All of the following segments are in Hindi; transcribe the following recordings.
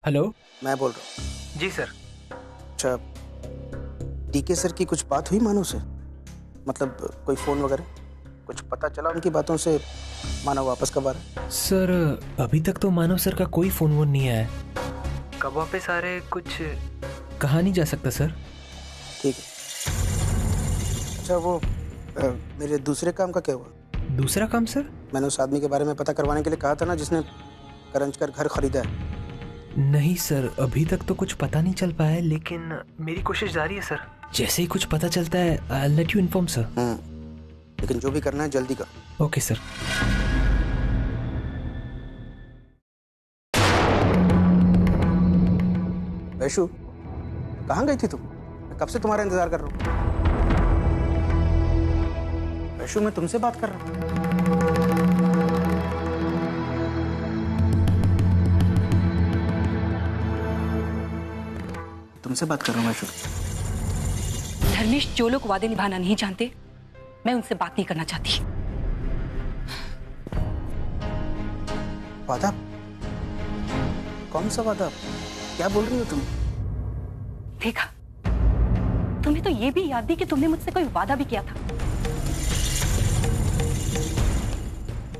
हेलो। मैं बोल रहा हूँ। जी सर। अच्छा, डीके सर की कुछ बात हुई मानव से? मतलब कोई फ़ोन वगैरह कुछ पता चला उनकी बातों से? मानव वापस कब आ रहा है? सर अभी तक तो मानव सर का कोई फोन वोन नहीं आया है। कब वापस आ रहे कुछ कहा नहीं जा सकता सर। ठीक है। अच्छा वो मेरे दूसरे काम का क्या हुआ? दूसरा काम सर? मैंने उस आदमी के बारे में पता करवाने के लिए कहा था ना, जिसने करंजकर घर खरीदा है। नहीं सर, अभी तक तो कुछ पता नहीं चल पाया है, लेकिन मेरी कोशिश जारी है सर। जैसे ही कुछ पता चलता है I will let you inform sir. लेकिन जो भी करना है जल्दी करो। Okay sir. वैशु, कहाँ गई थी तुम? मैं कब से तुम्हारा इंतजार कर रहा हूँ। वैशु, मैं तुमसे बात कर रहा हूँ। तुमसे बात कर रहा हूँ वैशु। धर्मेश, जो लोग वादे निभाना नहीं जानते, मैं उनसे बात नहीं करना चाहती। वादा? कौन सा वादा? क्या बोल रही हो तुम? देखा, तुम्हें तो ये भी याद नहीं कि तुमने मुझसे कोई वादा भी किया था।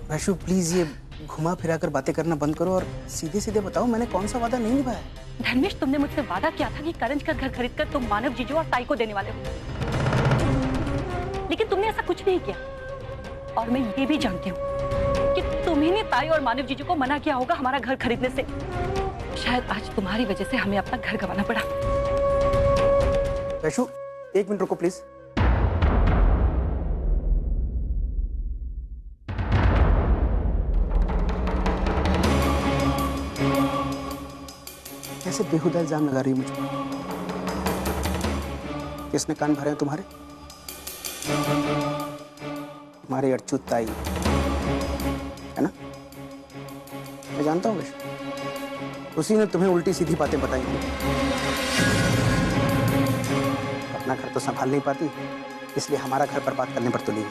वैशु प्लीज ये घुमा फिरा कर बातें करना बंद करो और सीधे सीधे बताओ मैंने कौन सा वादा नहीं निभाया। धर्मेश, तुमने मुझसे वादा किया था कि करंज का घर खरीदकर तुम मानव, जीजू और ताई को देने वाले हो, लेकिन तुमने ऐसा कुछ नहीं किया। और मैं ये भी जानती हूँ कि तुम्ही ने ताई और मानव जीजू को मना किया होगा हमारा घर खरीदने से। शायद आज तुम्हारी वजह से हमें अपना घर गंवाना पड़ा। वैशु, एक मिनट रुको प्लीज। कैसे बेहुदा इल्जाम लगा रही है मुझ पर? किसने कान भरे हैं तुम्हारे? तुम्हारे अड़चूत ताई है ना? मैं जानता हूँ वैशु, उसी ने तुम्हें उल्टी सीधी बातें बताई हैं। अपना घर तो संभाल नहीं पाती, इसलिए हमारा घर बर्बाद करने पर तुली।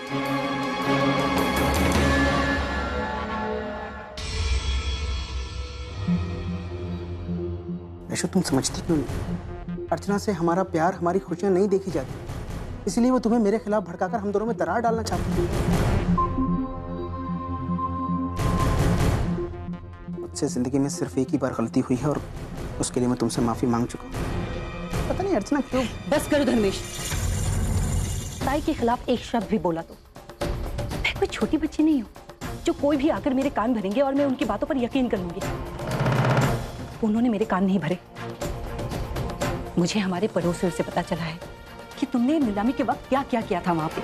वैशु, तुम समझती क्यों नहीं? अर्चना से हमारा प्यार, हमारी खुशियां नहीं देखी जाती, इसलिए वो तुम्हें मेरे खिलाफ भड़काकर हम दोनों में दरार डालना चाहती थी। मुझसे जिंदगी में सिर्फ एक ही बार गलती हुई है और उसके लिए मैं तुमसे माफी मांग चुका हूं। पता नहीं अर्चना क्यों। बस करो धर्मेश, ताई के खिलाफ एक शब्द भी बोला तो मैं कोई छोटी बच्ची नहीं हूँ जो कोई भी आकर मेरे कान भरेंगे और मैं उनकी बातों पर यकीन कर लूंगी। उन्होंने मेरे कान नहीं भरे। मुझे हमारे पड़ोसियों से पता चला है कि तुमने नीलामी के वक्त क्या क्या किया था वहां पे।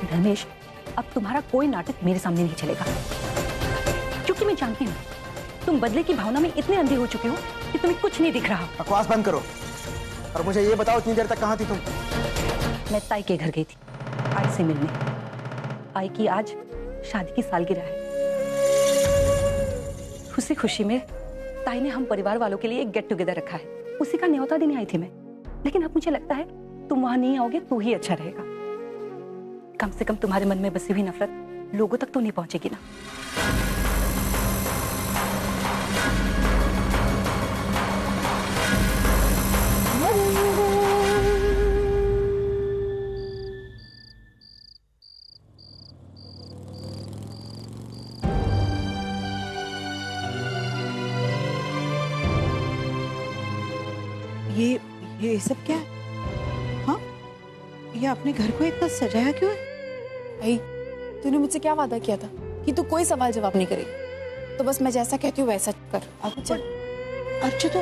धर्मेश, अब तुम्हारा कोई नाटक मेरे सामने नहीं चलेगा, क्योंकि मैं जानती हूँ तुम बदले की भावना में इतने अंधे हो चुके हो कि तुम्हें कुछ नहीं दिख रहा। बकवास बंद करो और मुझे ये बताओ, इतनी देर तक कहाँ थी तुम? मैं ताई के घर गई थी, आई से मिलने। आई की आज शादी की सालगिरह है। खुशी खुशी में ताई ने हम परिवार वालों के लिए एक गेट टुगेदर रखा है, उसी का न्योता देने आई थी मैं। लेकिन अब मुझे लगता है तुम वहां नहीं आओगे तो ही अच्छा रहेगा। कम से कम तुम्हारे मन में बसी हुई नफरत लोगों तक तो नहीं पहुंचेगी ना। ये सब क्या है? हाँ, ये अपने घर को इतना सजाया क्यों है? भाई, तूने मुझसे क्या वादा किया था कि तू कोई सवाल जवाब नहीं करेगी, तो बस मैं जैसा कहती हूँ वैसा कर। अब चल। अच्छा तो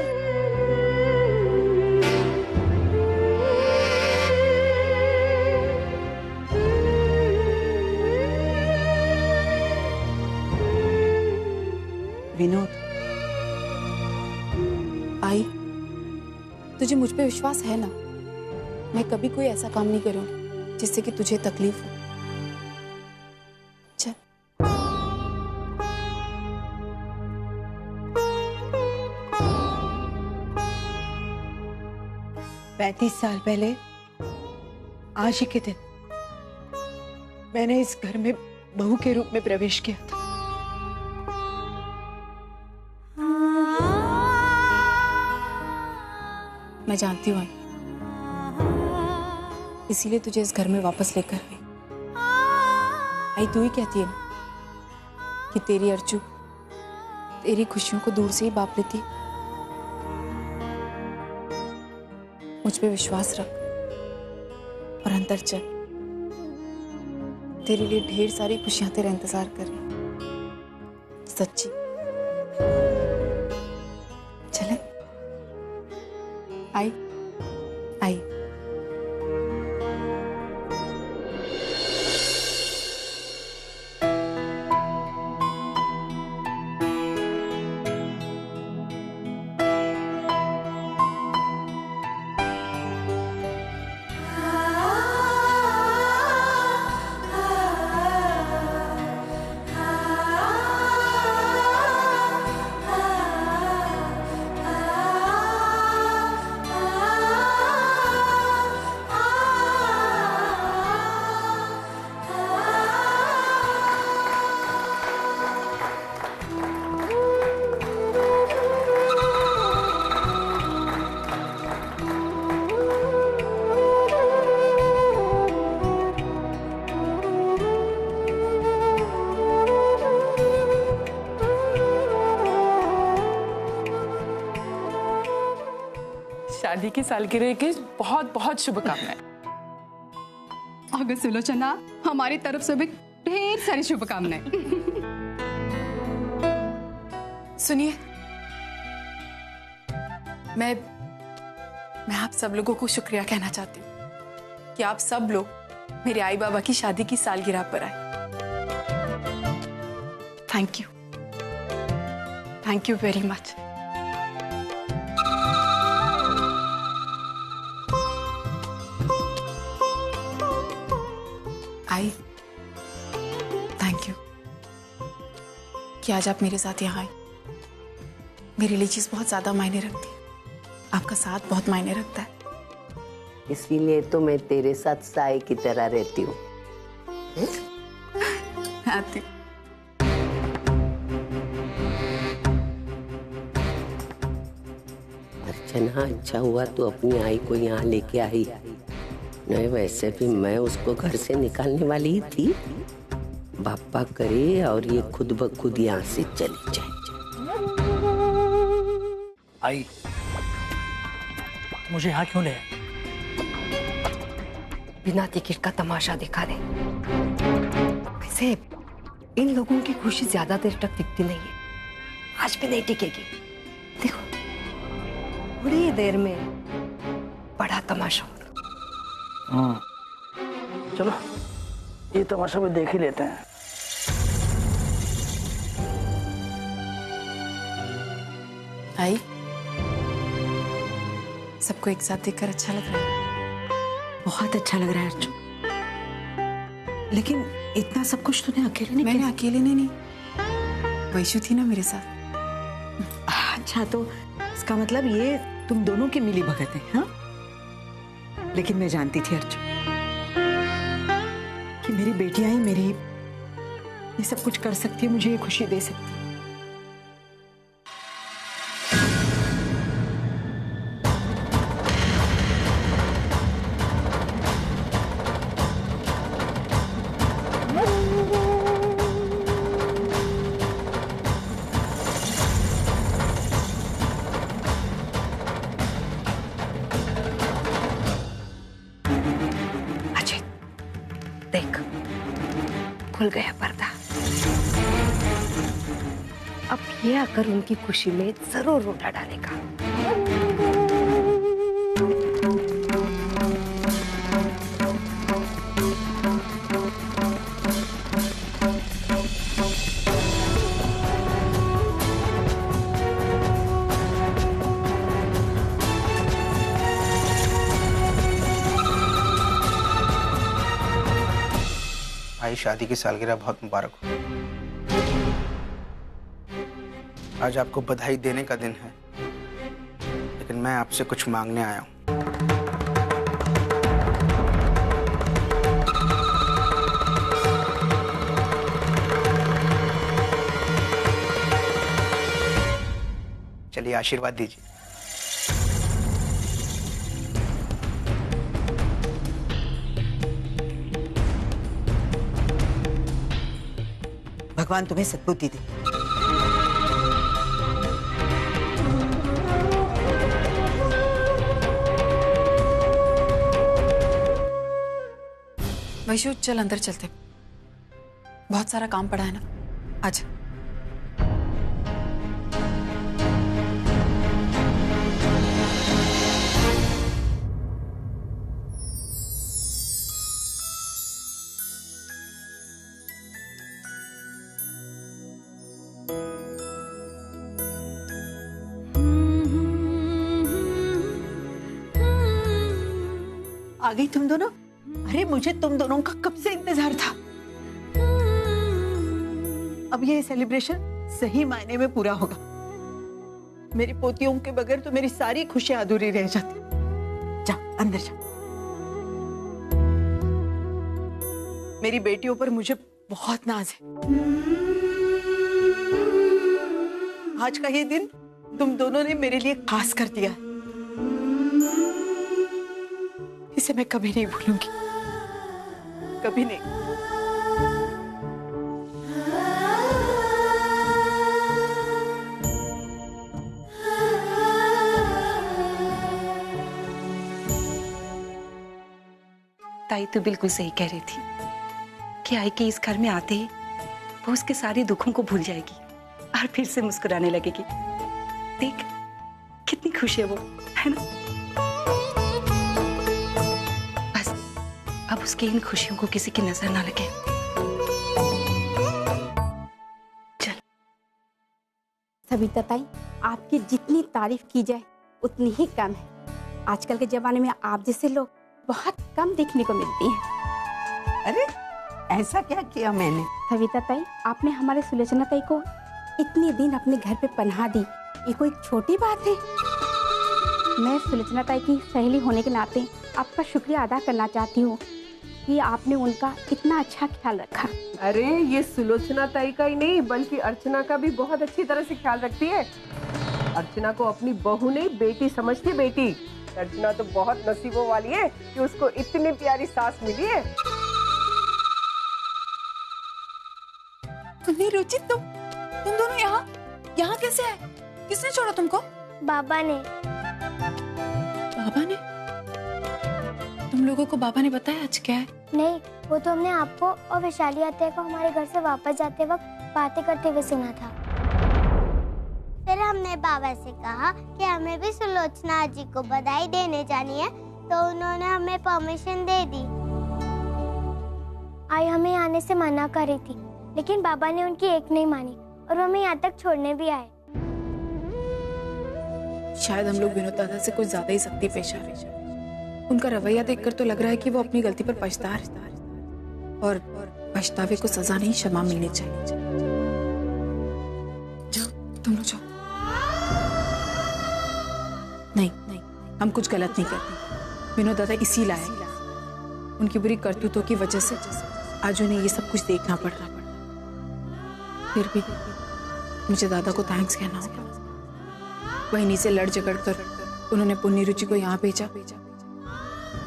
विनोद, आई, तुझे मुझ पे विश्वास है ना? मैं कभी कोई ऐसा काम नहीं करूंगी जिससे कि तुझे तकलीफ हो। चल। 35 साल पहले आज ही के दिन मैंने इस घर में बहू के रूप में प्रवेश किया था। मैं जानती हूँ, इसीलिए तुझे इस घर में वापस लेकर आई। आई तू ही कहती है ना कि तेरी अर्जू तेरी खुशियों को दूर से ही बाप लेती है। मुझ पे विश्वास रख और अंदर चल। तेरे लिए ढेर सारी खुशियां तेरा इंतजार कर रही हैं। सच्ची। चले आई आई। शादी की सालगिरह की बहुत बहुत शुभकामनाएं। अगर सुलोचना, हमारी तरफ से भी ढेर सारी शुभकामनाएं। सुनिए, मैं आप सब लोगों को शुक्रिया कहना चाहती हूँ कि आप सब लोग मेरे आई बाबा की शादी की सालगिरह पर आए। Thank you very much. I thank you कि आज आप मेरे साथ यहाँ आए। मेरे लिए चीज बहुत ज्यादा मायने रखती है। आपका साथ बहुत मायने रखता है। इसीलिए तो मैं तेरे साथ साई की तरह रहती हूँ। आती हूँ। अर्चना, अच्छा हुआ तू अपनी आई को यहाँ लेके आई। नहीं, वैसे भी मैं उसको घर से निकालने वाली ही थी। बापा करे और ये खुद ब खुद यहाँ से चली जाए। आई, मुझे यहाँ क्यों ले आए? बिना टिकट का तमाशा दिखा दे। वैसे इन लोगों की खुशी ज्यादा देर तक टिकती नहीं है। आज भी नहीं टिकेगी। देखो, थोड़ी देर में बड़ा तमाशा होगा। चलो ये तमाशा भी देख ही लेते हैं। आई, सबको एक साथ देखकर अच्छा लग रहा है। बहुत अच्छा लग रहा है अर्जुन, लेकिन इतना सब कुछ तूने अकेले नहीं मैंने अकेले नहीं, वैशु थी ना मेरे साथ। अच्छा, तो इसका मतलब ये तुम दोनों की मिली भगत है, हाँ? लेकिन मैं जानती थी अर्जुन कि मेरी बेटियां ही मेरी ये सब कुछ कर सकती है, मुझे ये खुशी दे सकती है। देख, खुल गया पर्दा। अब ये आकर उनकी खुशी में जरूर रोटा डालेगा। भाई, शादी की सालगिरह बहुत मुबारक हो। आज आपको बधाई देने का दिन है, लेकिन मैं आपसे कुछ मांगने आया हूं। चलिए आशीर्वाद दीजिए। भगवान तुम्हें सद्बुद्धि दे। वैशु चल अंदर चलते, बहुत सारा काम पड़ा है ना। आजा। आ गई तुम दोनों? अरे मुझे तुम दोनों का कब से इंतजार था। अब ये सेलिब्रेशन सही मायने में पूरा होगा। मेरी पोतियों के बगैर तो मेरी सारी खुशियां अधूरी रह जाती। जा अंदर जा। मेरी बेटियों पर मुझे बहुत नाज है। आज का ये दिन तुम दोनों ने मेरे लिए खास कर दिया। इसे मैं कभी नहीं भूलूंगी, कभी नहीं। ताई तो बिल्कुल सही कह रही थी कि आई के इस घर में आते ही वो उसके सारे दुखों को भूल जाएगी और फिर से मुस्कुराने लगेगी। देख कितनी खुश है वो, है ना? बस अब उसकी इन खुशियों को किसी की नजर ना लगे। चल। सविता ताई, आपकी जितनी तारीफ की जाए उतनी ही कम है। आजकल के जमाने में आप जैसे लोग बहुत कम देखने को मिलती हैं। अरे ऐसा क्या किया मैंने? सविता ताई, आपने हमारे सुलोचना ताई को इतने दिन अपने घर पे पनाह दी, ये कोई छोटी बात है? मैं सुलोचना ताई की सहेली होने के नाते आपका शुक्रिया अदा करना चाहती हूँ कि आपने उनका इतना अच्छा ख्याल रखा। अरे ये सुलोचना ताई का ही नहीं बल्कि अर्चना का भी बहुत अच्छी तरह से ख्याल रखती है। अर्चना को अपनी बहू नहीं बेटी समझती है। बेटी अर्चना तो बहुत नसीबों वाली है कि उसको इतनी प्यारी सास मिली है। तुम्हें रुचि, तुम दोनों यहाँ कैसे है? किसने छोड़ा तुमको? बाबा ने। बाबा ने? तुम लोगों को बाबा ने बताया आज क्या है? नहीं, वो तो हमने आपको और वैशाली अत्या को हमारे घर से वापस जाते वक्त बातें करते हुए सुना था। फिर हमने बाबा से कहा कि हमें भी सुलोचना जी को बधाई देने जानी है, तो उन्होंने हमें परमिशन दे दी। आई हमें आने से मना कर रही थी, लेकिन बाबा ने उनकी एक नहीं मानी और हमें यहाँ तक छोड़ने भी आए। शायद हम लोग विनोद दादा से कुछ ज्यादा ही सख्ती पेश आ रहे। उनका रवैया देखकर तो लग रहा है कि वो अपनी गलती पर पछता है और पछतावे को सजा नहीं क्षमा मिलनी चाहिए। जाओ तुम लोग जाओ। नहीं, हम कुछ गलत नहीं करते। विनोद दादा इसी लायक, उनकी बुरी करतूतों की वजह से आज उन्हें ये सब कुछ देखना पड़ रहा। फिर भी मुझे दादा को थैंक्स कहना होगा। वहीं नीचे लड़ झगड़ कर उन्होंने पुण्य रुचि को यहाँ भेजा,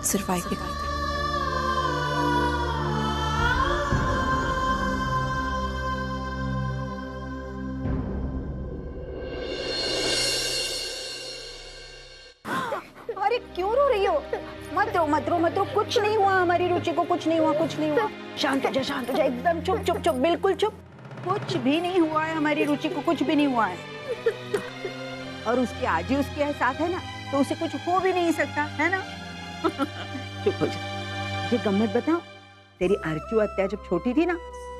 सिर्फ आई के खातिर। अरे क्यों रो रही हो? मत रो, कुछ नहीं हुआ, हमारी रुचि को कुछ नहीं हुआ। शांत हो जा, एकदम चुप, बिल्कुल चुप। कुछ भी नहीं हुआ है, हमारी रुचि को कुछ भी नहीं हुआ है। और उसके आज ही उसके एहसास है ना, तो उसे कुछ हो भी नहीं सकता, है ना? चुप हो जा। ये गम्मत बताओ, तेरी अर्चू अत्या जब छोटी थी ना,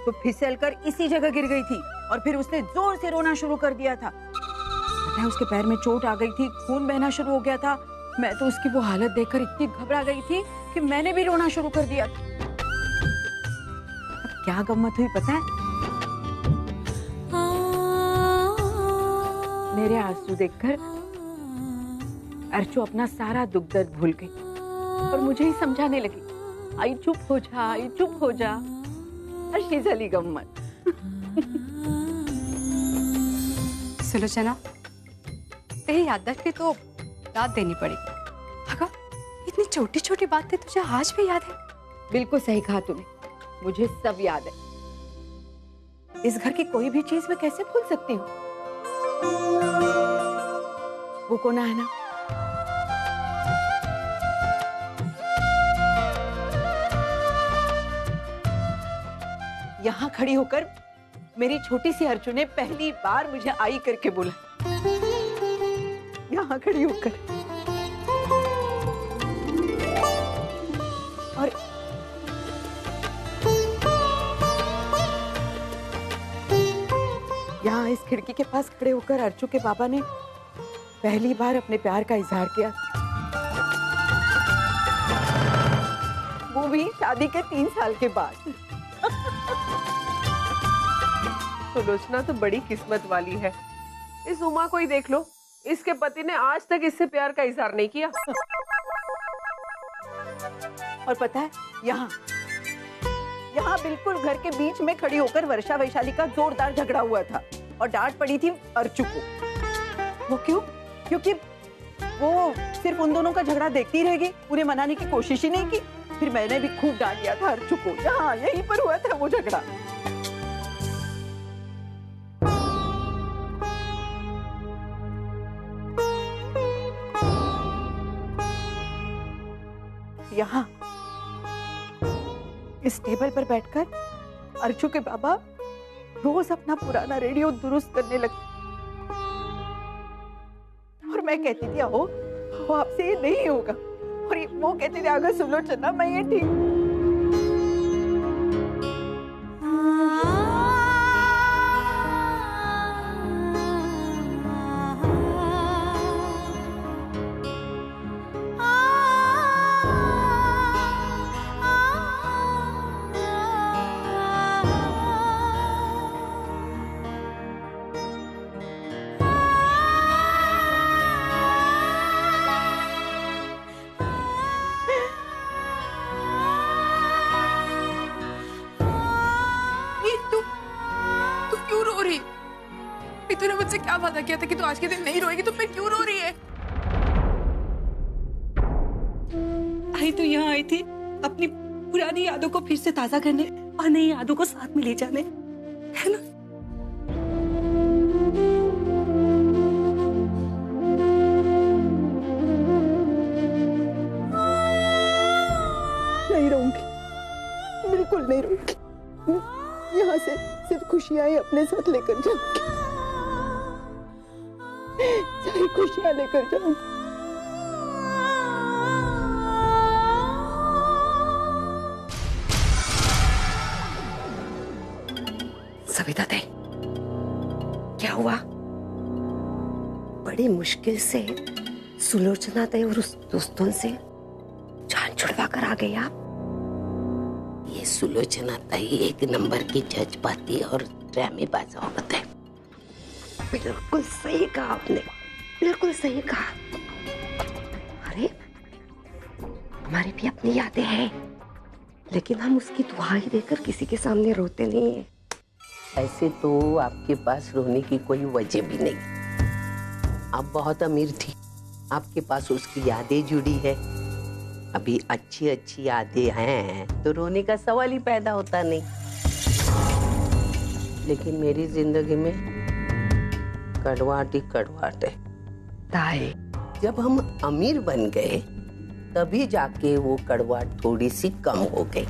तो फिसलकर इसी जगह गिर गई थी और फिर उसने जोर से रोना शुरू कर दिया था। पता है उसके पैर में चोट आ गई थी, खून बहना शुरू हो गया था। मैं तो उसकी वो हालत देखकर इतनी घबरा गई थी कि मैंने भी रोना शुरू कर दिया था। अब क्या गम्मत हुई पता है? मेरे आंसू देखकर अर्चू अपना सारा दुख दर्द भूल गई और मुझे ही समझाने लगी, आई चुप हो जा। अच्छी चली गम्मत। सुलोचना, तेरी याददाश्त की तो याद देनी पड़ेगी। अगर इतनी छोटी छोटी बातें तुझे आज भी याद है? बिल्कुल सही कहा तूने, मुझे सब याद है। इस घर की कोई भी चीज मैं कैसे भूल सकती हूँ? वो कौन है ना? यहाँ खड़ी होकर मेरी छोटी सी अर्चू ने पहली बार मुझे आई करके बोला। यहाँ खड़ी होकर। और यहाँ इस खिड़की के पास खड़े होकर अर्चू के पापा ने पहली बार अपने प्यार का इजहार किया, वो भी शादी के 3 साल के बाद। सुलोचना तो बड़ी किस्मत वाली है। इस उमा को ही देख लो, इसके पति ने आज तक इससे प्यार का इजहार नहीं किया। और पता है, यहाँ बिल्कुल घर के बीच में खड़ी होकर वर्षा वैशाली का जोरदार झगड़ा हुआ था और डांट पड़ी थी अर्चू को। वो क्यों? क्योंकि वो सिर्फ उन दोनों का झगड़ा देखती रहेगी, उन्हें मनाने की कोशिश ही नहीं की। फिर मैंने भी खूब डांट दिया था अर्चू को। यहाँ यहीं पर हुआ था वो झगड़ा। यहाँ इस टेबल पर बैठकर अर्चू के बाबा रोज अपना पुराना रेडियो दुरुस्त करने लगते और मैं कहती थी आओ, आपसे ये नहीं होगा, और वो कहते थे अगर सुलोचना मैं ये ठीक। तूने मुझसे क्या वादा किया था कि तू आज के दिन नहीं रोएगी, तो फिर क्यों रो रही है? आई तो यहाँ आई थी अपनी पुरानी यादों को फिर से ताजा करने और नई यादों को साथ में ले जाने, है ना? नहीं रहूंगी, बिल्कुल नहीं रहूंगी। यहाँ से सिर्फ खुशियां ही अपने साथ लेकर जाऊंगी, सारी खुशियां लेकर जाऊंगी। सविता दी, क्या हुआ? बड़ी मुश्किल से सुलोचना दी और उस दोस्तों से जान छुड़वा कर आ गई आप। ये सुलोचना दी एक नंबर की जज्बाती और ड्रामेबाज औरत है। बिल्कुल सही कहा आपने, बिल्कुल सही कहा। अरे हमारी भी अपनी यादें हैं, लेकिन हम उसकी दुहाई देकर किसी के सामने रोते नहीं हैं। ऐसे तो आपके पास रोने की कोई वजह भी नहीं। आप बहुत अमीर थी, आपके पास उसकी यादें जुड़ी है। अभी अच्छी अच्छी यादें हैं तो रोने का सवाल ही पैदा होता नहीं। लेकिन मेरी जिंदगी में कड़वाहट ही कड़वाहट है। ताई, जब हम अमीर बन गए तभी जाके वो कड़वाहट थोड़ी सी कम हो गई।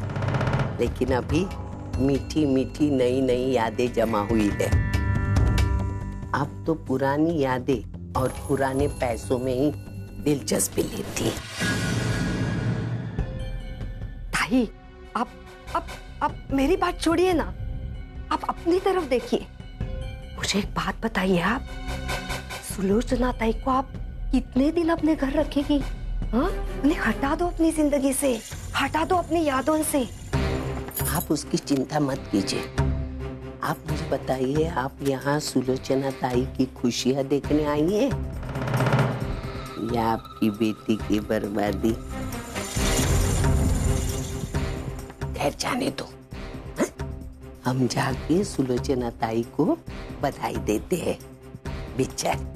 लेकिन अभी मीठी मीठी नई नई यादें जमा हुई है। अब तो पुरानी यादें और पुराने पैसों में ही दिलचस्पी लेती। ताई, आप मेरी बात छोड़िए ना, आप अपनी तरफ देखिए। मुझे एक बात बताइए, आप सुलोचना ताई को आप कितने दिन अपने घर रखेगी? हाँ, उन्हें हटा दो अपनी जिंदगी से, हटा दो अपनी यादों से। आप उसकी चिंता मत कीजिए। आप मुझे बताइए, आप यहाँ सुलोचना ताई की खुशियाँ देखने आई हैं या आपकी बेटी की बर्बादी? खैर जाने दो, हम जाके सुलोचना ताई को बधाई देते हैं। बेचारी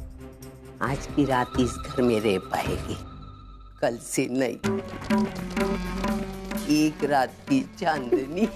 आज की रात इस घर में रह पाएगी, कल से नहीं। एक रात की चांदनी।